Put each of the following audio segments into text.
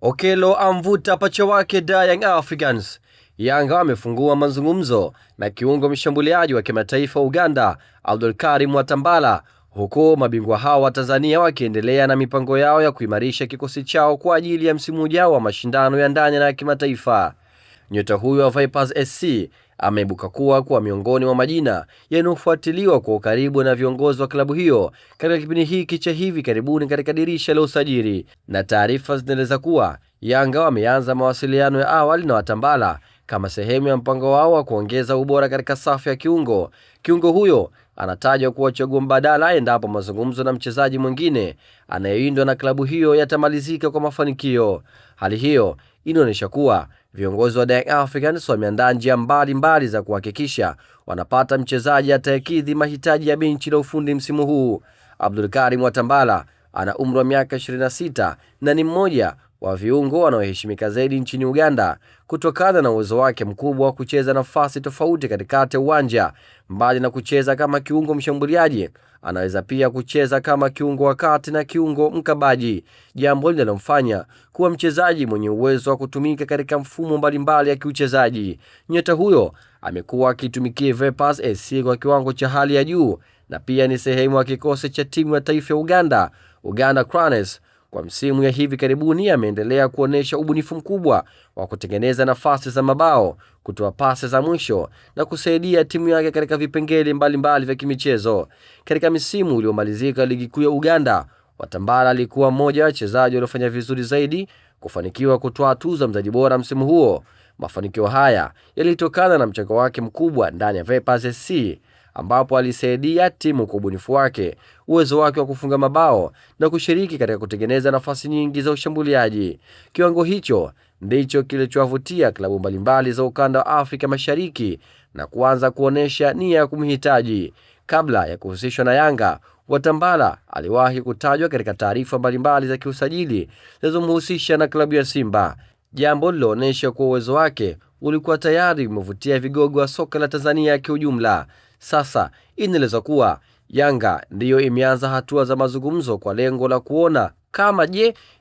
Okello amvuta pacha wake Young Africans. Yanga wamefungua mazungumzo na kiungo mshambuliaji wa kimataifa Uganda Abdulkarim Mwatambala, huku mabingwa hao wa Tanzania wakiendelea na mipango yao ya kuimarisha kikosi chao kwa ajili ya msimu ujao wa mashindano ya ndani na kimataifa. Nyota huyo wa Vipers SC ameibuka kuwa miongoni mwa majina yanayofuatiliwa kwa ukaribu na viongozi wa klabu hiyo katika kipindi hiki cha hivi karibuni katika dirisha la usajili, na taarifa zinaeleza kuwa Yanga wameanza mawasiliano ya awali na Watambala kama sehemu ya mpango wao wa kuongeza ubora katika safu ya kiungo. Kiungo huyo anatajwa kuwa chaguo mbadala endapo mazungumzo na mchezaji mwingine anayeindwa na klabu hiyo yatamalizika kwa mafanikio. Hali hiyo inaonyesha kuwa viongozi wa Young Africans wameandaa njia mbalimbali za kuhakikisha wanapata mchezaji atakayekidhi mahitaji ya benchi la ufundi msimu huu. Abdulkarim Mwatambala ana umri wa miaka 26 na ni mmoja wa viungo wanaoheshimika zaidi nchini Uganda kutokana na uwezo wake mkubwa wa kucheza nafasi tofauti katikati ya uwanja. Mbali na kucheza kama kiungo mshambuliaji, anaweza pia kucheza kama kiungo wa kati na kiungo mkabaji, jambo linalomfanya kuwa mchezaji mwenye uwezo wa kutumika katika mfumo mbalimbali ya kiuchezaji. Nyota huyo amekuwa akitumikia Vipers SC kwa kiwango cha hali ya juu na pia ni sehemu ya kikosi cha timu ya taifa ya Uganda Cranes. Kwa msimu ya hivi karibuni ameendelea kuonesha ubunifu mkubwa wa kutengeneza nafasi za mabao, kutoa pasi za mwisho na kusaidia timu yake katika vipengele mbalimbali vya kimichezo. Katika msimu uliomalizika ligi kuu ya Uganda, Mwatambala alikuwa mmoja wa wachezaji waliofanya vizuri zaidi kufanikiwa kutoa tuzo ya mchezaji bora msimu huo. Mafanikio haya yalitokana na mchango wake mkubwa ndani ya Vipers SC, ambapo alisaidia timu kwa ubunifu wake, uwezo wake wa kufunga mabao na kushiriki katika kutengeneza nafasi nyingi za ushambuliaji. Kiwango hicho ndicho kilichowavutia klabu mbalimbali za ukanda wa Afrika Mashariki na kuanza kuonesha nia ya kumhitaji. Kabla ya kuhusishwa na Yanga, Mwatambala aliwahi kutajwa katika taarifa mbalimbali za kiusajili zinazomhusisha na klabu ya Simba, jambo liloonyesha kuwa uwezo wake ulikuwa tayari umevutia vigogo wa soka la Tanzania kiujumla. Sasa inaelezwa kuwa Yanga ndiyo imeanza hatua za mazungumzo kwa lengo la kuona kama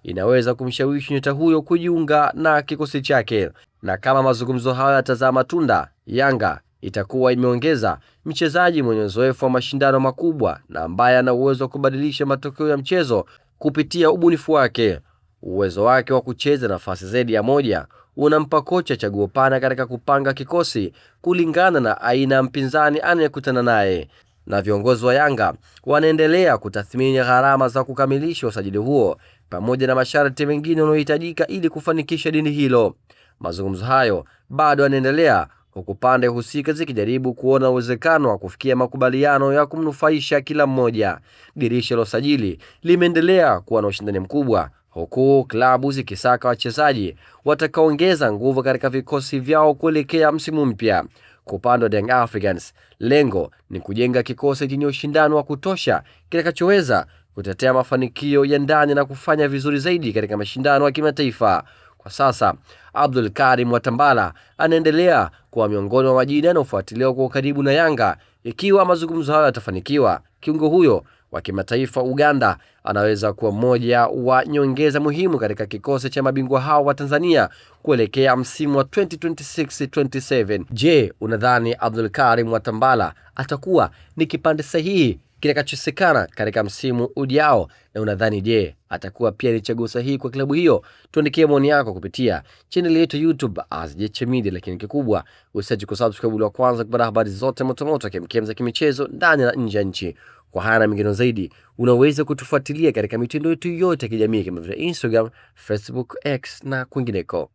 inaweza kumshawishi nyota huyo kujiunga na kikosi chake, na kama mazungumzo hayo yatazaa matunda, Yanga itakuwa imeongeza mchezaji mwenye uzoefu wa mashindano makubwa na ambaye ana uwezo wa kubadilisha matokeo ya mchezo kupitia ubunifu wake. Uwezo wake wa kucheza nafasi zaidi ya moja unampa kocha chaguo pana katika kupanga kikosi kulingana na aina ya mpinzani anayekutana naye, na viongozi wa Yanga wanaendelea kutathmini gharama za kukamilisha usajili huo pamoja na masharti mengine yanayohitajika ili kufanikisha dili hilo. Mazungumzo hayo bado yanaendelea, huku pande husika zikijaribu kuona uwezekano wa kufikia makubaliano ya kumnufaisha kila mmoja. Dirisha la usajili limeendelea kuwa na ushindani mkubwa, huku klabu zikisaka wachezaji watakaoongeza nguvu katika vikosi vyao kuelekea msimu mpya. Kwa upande wa Young Africans, lengo ni kujenga kikosi chenye ushindani wa kutosha kitakachoweza kutetea mafanikio ya ndani na kufanya vizuri zaidi katika mashindano ya kimataifa. Kwa sasa, Abdulkarim Mwatambala anaendelea kuwa miongoni mwa majina yanayofuatiliwa kwa karibu na Yanga. Ikiwa mazungumzo hayo yatafanikiwa, kiungo huyo wa kimataifa Uganda anaweza kuwa mmoja wa nyongeza muhimu katika kikosi cha mabingwa hao wa Tanzania kuelekea msimu wa 2026-27. Unadhani Abdulkarim Mwatambala atakuwa ni kipande sahihi kitakachosekana katika msimu ujao? Na unadhani atakuwa pia ni chaguo sahihi kwa klabu hiyo? Tuandikie maoni yako kupitia channel yetu YouTube Jecha Media, lakini kikubwa usisahau kusubscribe ili kwanza kupata habari zote moto za kimichezo ndani na nje ya nchi. Kwa haya na mengine zaidi, unaweza kutufuatilia katika mitandao yetu yote ya kijamii kama vile Instagram, Facebook, X na kwingineko.